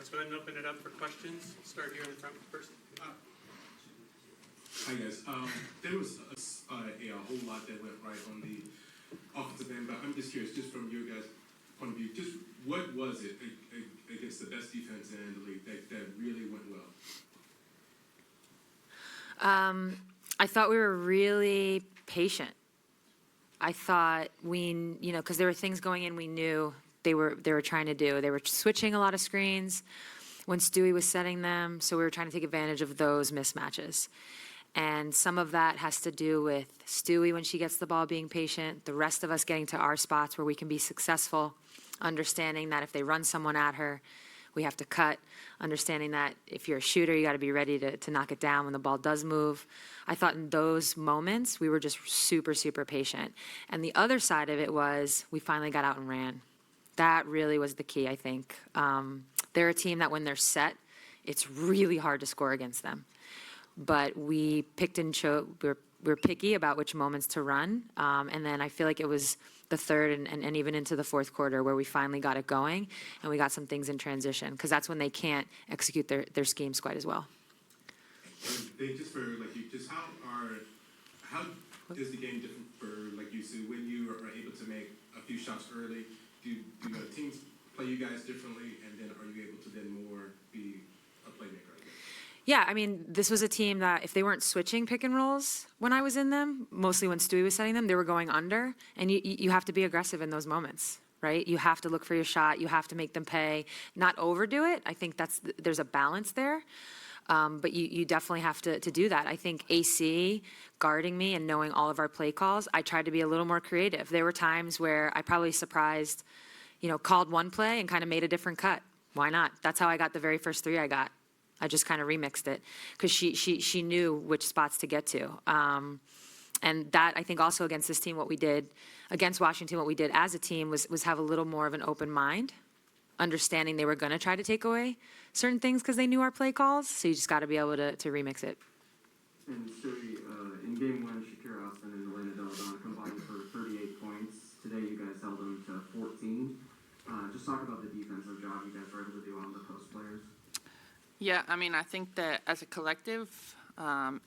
Let's go ahead and open it up for questions. Start here in the front first. Hi guys. There was a whole lot that went right on the offensive end, but I'm just curious, just from your guys' point of view, just what was it against the best defense in the league that really went well? I thought we were really patient. I thought because there were things going in we knew they were trying to do. They were switching a lot of screens when Stewie was setting them, so we were trying to take advantage of those mismatches. And some of that has to do with Stewie, when she gets the ball, being patient, the rest of us getting to our spots where we can be successful, understanding that if they run someone at her, we have to cut, understanding that if you're a shooter, you got to be ready to knock it down when the ball does move. I thought in those moments, we were just super, super patient. And the other side of it was we finally got out and ran. That really was the key, I think. They're a team that when they're set, it's really hard to score against them. But we picked and chose, we're picky about which moments to run. And then I feel like it was the third and even into the fourth quarter where we finally got it going and we got some things in transition, because that's when they can't execute their schemes quite as well. And just for how is the game different for you said when you are able to make a few shots early? Do teams play you guys differently, and then are you able to then more be a playmaker? Yeah, I mean, this was a team that if they weren't switching pick and rolls when I was in them, mostly when Stewie was setting them, they were going under. And you have to be aggressive in those moments, right? You have to look for your shot. You have to make them pay, not overdo it. I think there's a balance there. But you definitely have to do that. I think AC guarding me and knowing all of our play calls, I tried to be a little more creative. There were times where I probably surprised, called one play and kind of made a different cut. Why not? That's how I got the very first three I got. I just kind of remixed it because she knew which spots to get to. And that, I think, also against this team, what we did, against Washington, what we did as a team was have a little more of an open mind, understanding they were going to try to take away certain things because they knew our play calls. So you just got to be able to remix it. And Stewie, in game one, Shakira Austin and Elena Deladon combined for 38 points. Today, you guys held them to 14. Just talk about the defensive job you guys were able to do on the post players. Yeah, I mean, I think that as a collective,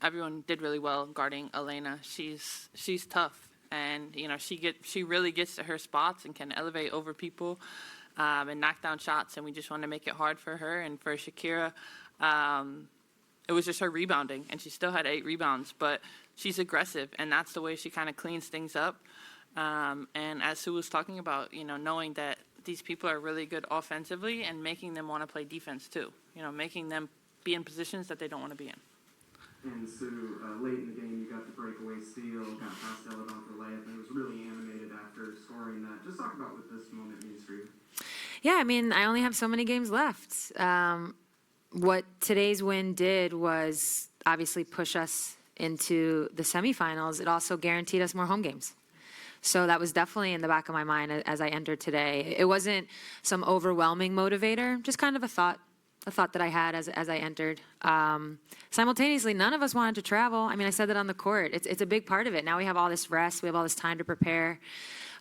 everyone did really well guarding Elena. She's tough, and she really gets to her spots and can elevate over people and knock down shots. And we just want to make it hard for her. And for Shakira, it was just her rebounding, and she still had 8 rebounds, but she's aggressive, and that's the way she kind of cleans things up. And as Sue was talking about, knowing that these people are really good offensively and making them want to play defense too. Making them be in positions that they don't want to be in. And Sue, late in the game, you got the breakaway steal, got past Deladon for layup, and it was really animated after scoring that. Just talk about what this moment means for you. Yeah, I mean, I only have so many games left. What today's win did was obviously push us into the semifinals. It also guaranteed us more home games. So that was definitely in the back of my mind as I entered today. It wasn't some overwhelming motivator, just kind of a thought that I had as I entered. Simultaneously, none of us wanted to travel. I mean, I said that on the court. It's a big part of it. Now we have all this rest. We have all this time to prepare.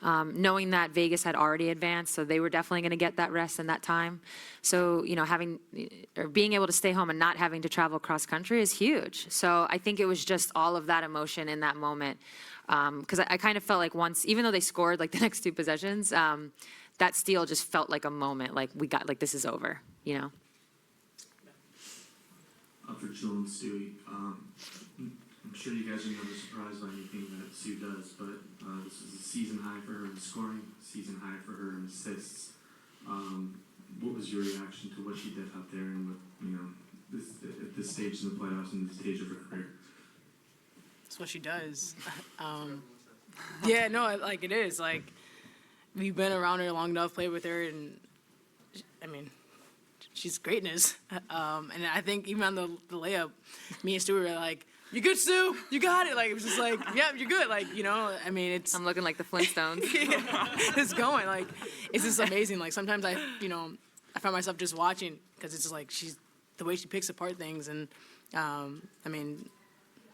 Knowing that Vegas had already advanced, so they were definitely going to get that rest and that time. So, being able to stay home and not having to travel cross country is huge. So I think it was just all of that emotion in that moment. Because I kind of felt like once, even though they scored like the next 2 possessions, that steal just felt like a moment, like we got, like this is over, For Jewell and Stewie, I'm sure you guys are never surprised by anything that Sue does, but this is a season high for her in scoring, season high for her in assists. What was your reaction to what she did out there and what, at this stage in the playoffs and this stage of her career? That's what she does. Yeah, no, it is. We've been around her long enough, played with her, and I mean, she's greatness. And I think even on the layup, me and Stewart were like, "You good, Stu? You got it." It was just like, "Yeah, you're good." I mean, it's. I'm looking like the Flintstones. Yeah, it's going. It's just amazing. Sometimes I find myself just watching because it's just the way she picks apart things, and I mean,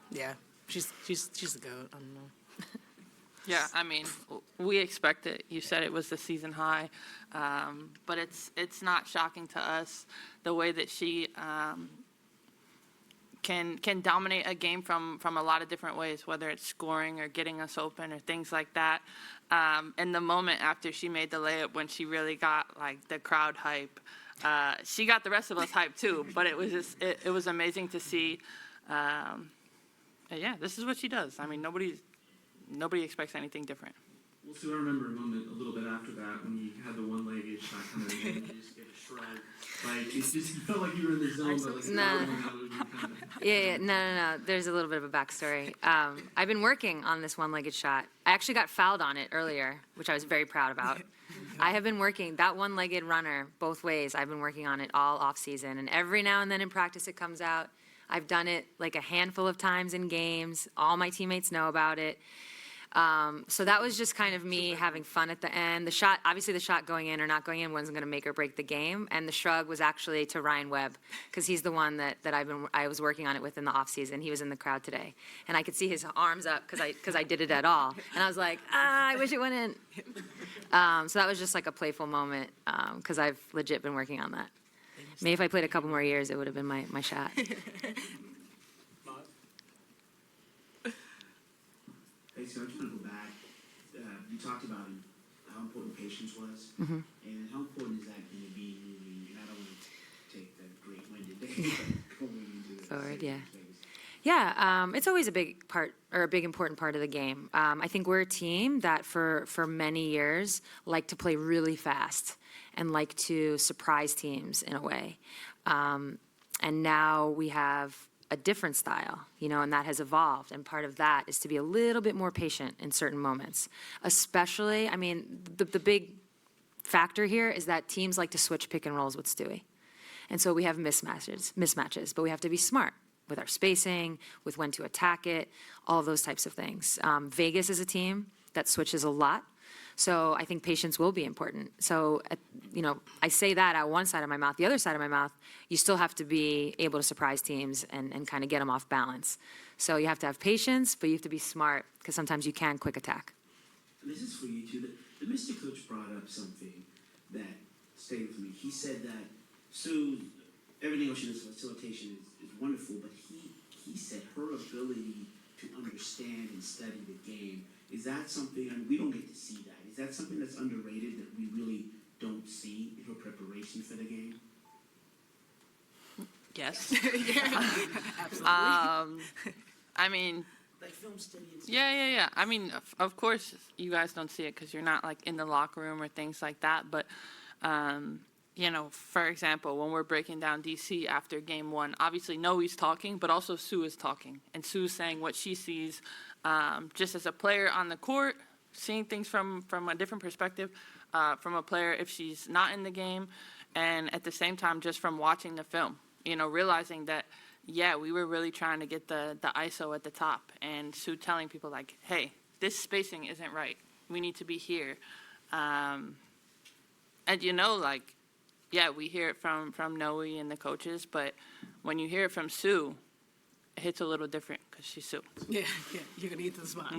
yeah. She's the GOAT. I don't know. Yeah, I mean, we expect it. You said it was the season high, but it's not shocking to us the way that she can dominate a game from a lot of different ways, whether it's scoring or getting us open or things like that. And the moment after she made the layup, when she really got like the crowd hype, she got the rest of us hype too. But it was just it was amazing to see. Yeah, this is what she does. I mean, nobody expects anything different. Well, Sue, I remember a moment a little bit after that when you had the one-legged shot kind of and you just gave a shrug. Like, it's just, you felt like you were in the zone, but like, No. kind of... Yeah, no. There's a little bit of a backstory. I've been working on this one-legged shot. I actually got fouled on it earlier, which I was very proud about. I have been working, that one-legged runner, both ways, I've been working on it all off-season. And every now and then in practice it comes out. I've done it like a handful of times in games. All my teammates know about it. So that was just kind of me having fun at the end. The shot, obviously the shot going in or not going in wasn't going to make or break the game. And the shrug was actually to Ryan Webb, because he's the one that I was working on it with in the off season. He was in the crowd today. And I could see his arms up because I did it at all. And I was like, I wish it went in. So that was just like a playful moment, because I've legit been working on that. Maybe if I played a couple more years, it would have been my shot. Hey, so I just want to go back. You talked about how important patience was, Mhm. and how important is that going to be moving not only to take the great win today, but going into the Forward, series yeah. in Vegas? Yeah, it's always a big part, or a big important part of the game. I think we're a team that for many years like to play really fast and like to surprise teams in a way. And now we have a different style, and that has evolved. And part of that is to be a little bit more patient in certain moments. Especially, I mean, the big factor here is that teams like to switch pick and rolls with Stewie. And so we have mismatches, but we have to be smart with our spacing, with when to attack it, all of those types of things. Vegas is a team that switches a lot. So I think patience will be important. So, I say that out one side of my mouth. The other side of my mouth, you still have to be able to surprise teams and kind of get them off balance. So you have to have patience, but you have to be smart, because sometimes you can quick attack. And this is for you too. The Mr. Coach brought up something that stayed with me. He said that Sue, everything else she does facilitation is wonderful, but he said her ability to understand and study the game, is that something, I mean, we don't get to see that. Is that something that's underrated that we really don't see in her preparation for the game? Yes. Absolutely. I mean, Like film study and stuff. yeah. I mean, of course, you guys don't see it because you're not like in the locker room or things like that. But, for example, when we're breaking down DC after game one, obviously Noe's talking, but also Sue is talking. And Sue's saying what she sees just as a player on the court, seeing things from a different perspective, from a player if she's not in the game, and at the same time just from watching the film, realizing that, yeah, we were really trying to get the ISO at the top, and Sue telling people like, hey, this spacing isn't right. We need to be here. And yeah, we hear it from Noe and the coaches, but when you hear it from Sue, it hits a little different because she's Sue. Yeah, you're gonna get to the spot.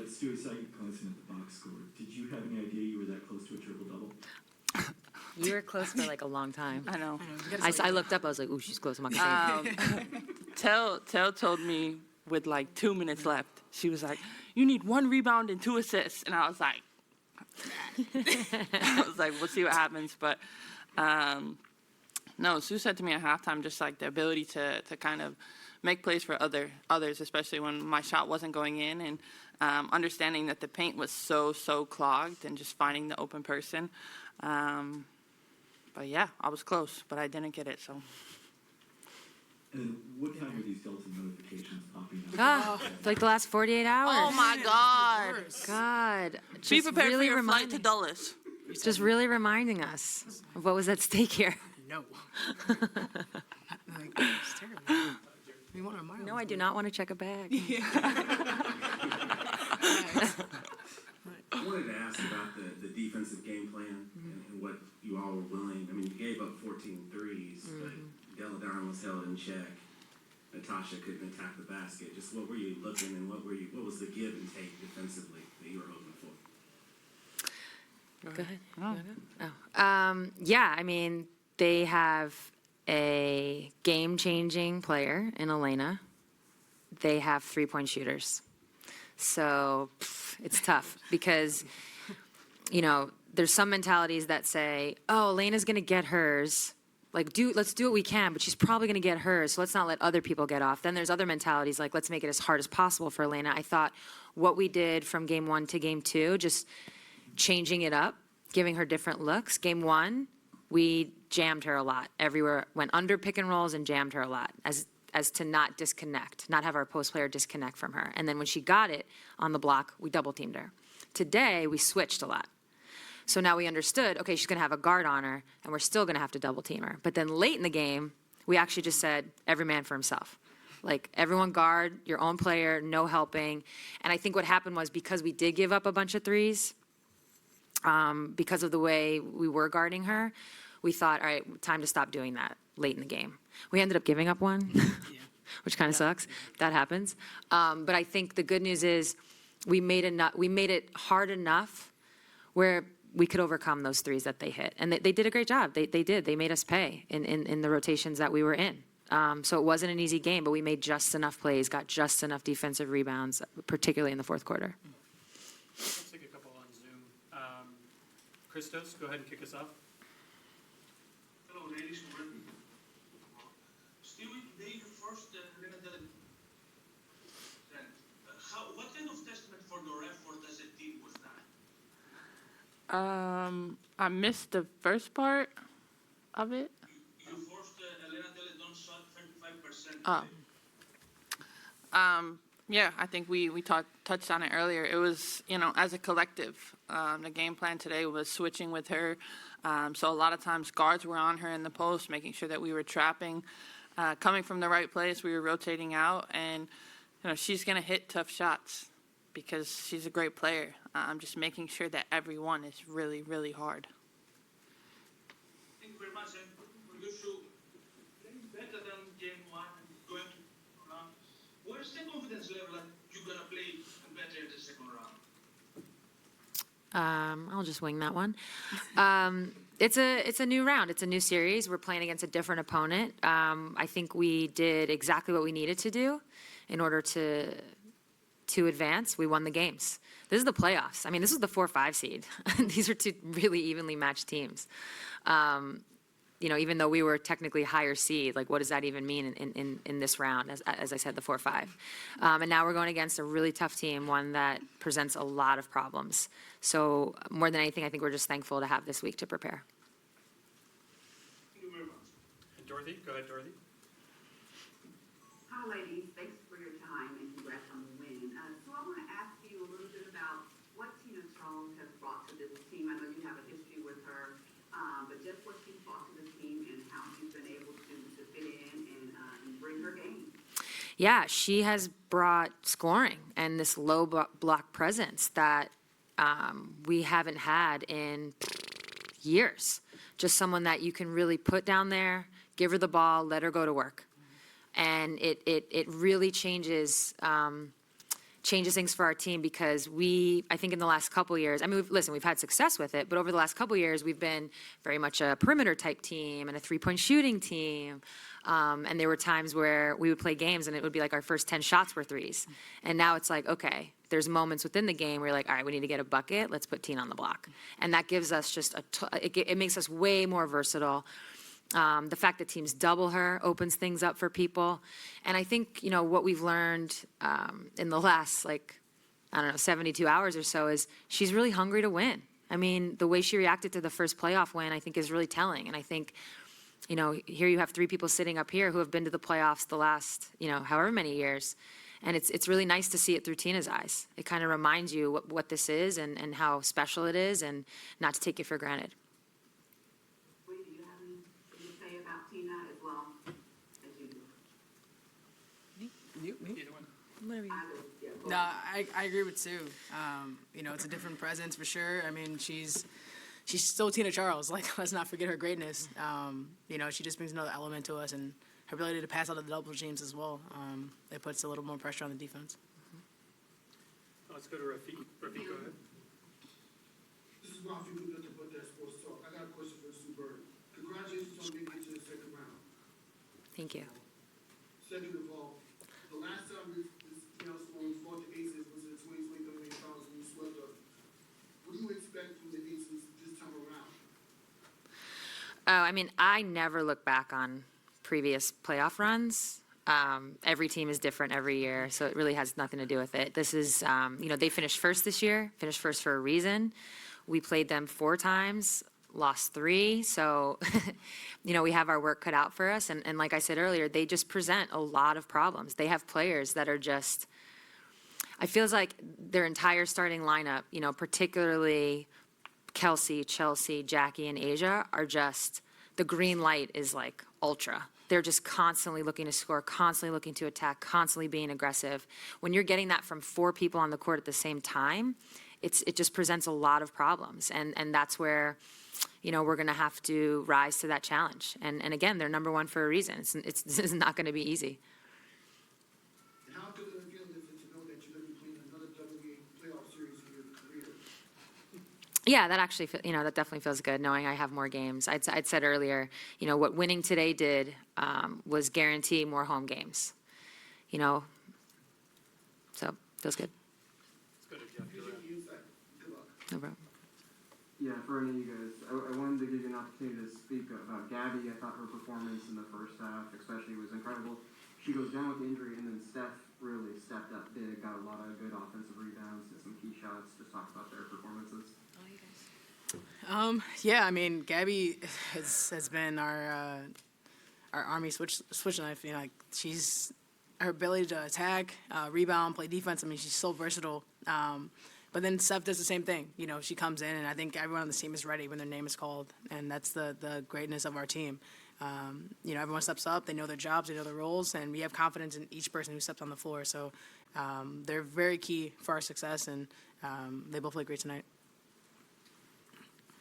Stewart, saw you glancing at the box score. Did you have any idea you were that close to a triple-double? You were close for like a long time. I know. I looked up, I was like, ooh, she's close. I'm not gonna say anything. Tell told me with like 2 minutes left, she was like, you need 1 rebound and 2 assists. And I was like, we'll see what happens. But no, Sue said to me at halftime, just like the ability to kind of make plays for others, especially when my shot wasn't going in, and understanding that the paint was so clogged and just finding the open person. But yeah, I was close, but I didn't get it, so. And then what time were these Delta notifications popping up? Like the last 48 hours. Oh my God. God. Be Just prepared really for your flight to reminding- Dulles. Just really reminding us of what was at stake here. No. Like, it's terrible. We want our miles. No, I do not want to check a bag. I wanted to ask about the defensive game plan and what you all were willing. I mean, you gave up 14 threes, but Della Darn was held in check. Natasha couldn't attack the basket. Just what were you looking and what was the give and take defensively that you were hoping for? Go ahead. You wanna go? Oh. Yeah, I mean, they have a game-changing player in Elena. They have three-point shooters. So it's tough because, there's some mentalities that say, oh, Elena's going to get hers. Like, let's do what we can, but she's probably going to get hers, so let's not let other people get off. Then there's other mentalities like, let's make it as hard as possible for Elena. I thought what we did from game 1 to game 2, just changing it up, giving her different looks. Game 1, we jammed her a lot everywhere, went under pick and rolls and jammed her a lot as to not disconnect, not have our post player disconnect from her. And then when she got it on the block, we double teamed her. Today, we switched a lot. So now we understood, okay, she's going to have a guard on her, and we're still going to have to double team her. But then late in the game, we actually just said, every man for himself. Like, everyone guard your own player, no helping. And I think what happened was because we did give up a bunch of threes, because of the way we were guarding her, we thought, all right, time to stop doing that late in the game. We ended up giving up one, which kind of sucks. That happens. But I think the good news is we made it hard enough where we could overcome those threes that they hit. And they did a great job. They did. They made us pay in the rotations that we were in. So it wasn't an easy game, but we made just enough plays, got just enough defensive rebounds, particularly in the fourth quarter. Let's take a couple on Zoom. Christos, go ahead and kick us off. Hello, ladies and gentlemen. Stewart, today you first what kind of testament for your effort as a team was that? I missed the first part of it. You forced Elena Teledon shot 35%. Yeah, I think we touched on it earlier. It was, as a collective, the game plan today was switching with her. So a lot of times guards were on her in the post, making sure that we were trapping. Coming from the right place, we were rotating out, and she's going to hit tough shots because she's a great player. I'm just making sure that every one is really, really hard. Thank you very much. And for you to play better than game 1 and going to round, where's the confidence level that you're going to play better in the second round? I'll just wing that one. It's a new round. It's a new series. We're playing against a different opponent. I think we did exactly what we needed to do in order to advance. We won the games. This is the playoffs. I mean, this is the 4-5 seed. These are two really evenly matched teams. Even though we were technically higher seed, like what does that even mean in this round? As I said, the 4-5. And now we're going against a really tough team, one that presents a lot of problems. So more than anything, I think we're just thankful to have this week to prepare. Thank you very much. And Dorothy, go ahead, Dorothy. Hi, ladies. Thanks for your time and congrats on the win. So I want to ask you a little bit about what Tina Charles has brought to this team. I know you have a history with her, but just what she's brought to the team and how she's been able to fit in and bring her game. Yeah, she has brought scoring and this low block presence that we haven't had in years. Just someone that you can really put down there, give her the ball, let her go to work. And it really changes things for our team because I think in the last couple of years, I mean, we've had success with it, but over the last couple of years, we've been very much a perimeter type team and a three-point shooting team. And there were times where we would play games and it would be like our first 10 shots were threes. And now it's like, okay, there's moments within the game where you're like, all right, we need to get a bucket. Let's put Tina on the block. And that gives us just it makes us way more versatile. The fact that teams double her opens things up for people. And I think, what we've learned in the last, 72 hours or so is she's really hungry to win. I mean, the way she reacted to the first playoff win, I think is really telling. And I think, here you have 3 people sitting up here who have been to the playoffs the last, however many years. And it's really nice to see it through Tina's eyes. It kind of reminds you what this is and how special it is and not to take it for granted. No, I agree with Sue. It's a different presence for sure. I mean, she's still Tina Charles. Let's not forget her greatness. She just brings another element to us, and her ability to pass out of the double teams as well. It puts a little more pressure on the defense. Let's go to Rafiq. Rafiq, go ahead. This is Rafi with the But That Sports Talk. I got a question for Sue Bird. Congratulations on making it to the second round. Thank you. Second of all, the last time this Sloan fought the Aces was in the 2020 finals when you swept them. What do you expect from the Aces this time around? Oh, I mean, I never look back on previous playoff runs. Every team is different every year, so it really has nothing to do with it. This is, they finished first this year, finished first for a reason. We played them 4 times, lost 3, so, we have our work cut out for us. And like I said earlier, they just present a lot of problems. They have players that are just, it feels like their entire starting lineup, particularly Kelsey, Chelsea, Jackie, and Asia, are just, the green light is like ultra. They're just constantly looking to score, constantly looking to attack, constantly being aggressive. When you're getting that from 4 people on the court at the same time, it just presents a lot of problems. And that's where, we're going to have to rise to that challenge. And again, they're number 1 for a reason. It's not going to be easy. And how good of a feeling is it to know that you're going to be playing another WNBA playoff series in your career? Yeah, that actually, that definitely feels good, knowing I have more games. I'd said earlier, what winning today did was guarantee more home games. So feels good. Let's go to Jeff. You're up. Good luck. No problem. Yeah, for any of you guys, I wanted to give you an opportunity to speak about Gabby. I thought her performance in the first half especially was incredible. She goes down with injury, and then Steph really stepped up big, got a lot of good offensive rebounds, hit some key shots. Just talk about their performances. Yeah, I mean, Gabby has been our Army switch knife. She's her ability to attack, rebound, play defense. I mean, she's so versatile. But then Steph does the same thing. She comes in, and I think everyone on the team is ready when their name is called, and that's the greatness of our team. Everyone steps up. They know their jobs, they know their roles, and we have confidence in each person who steps on the floor. So they're very key for our success, and they both played great tonight.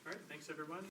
All right, thanks, everyone.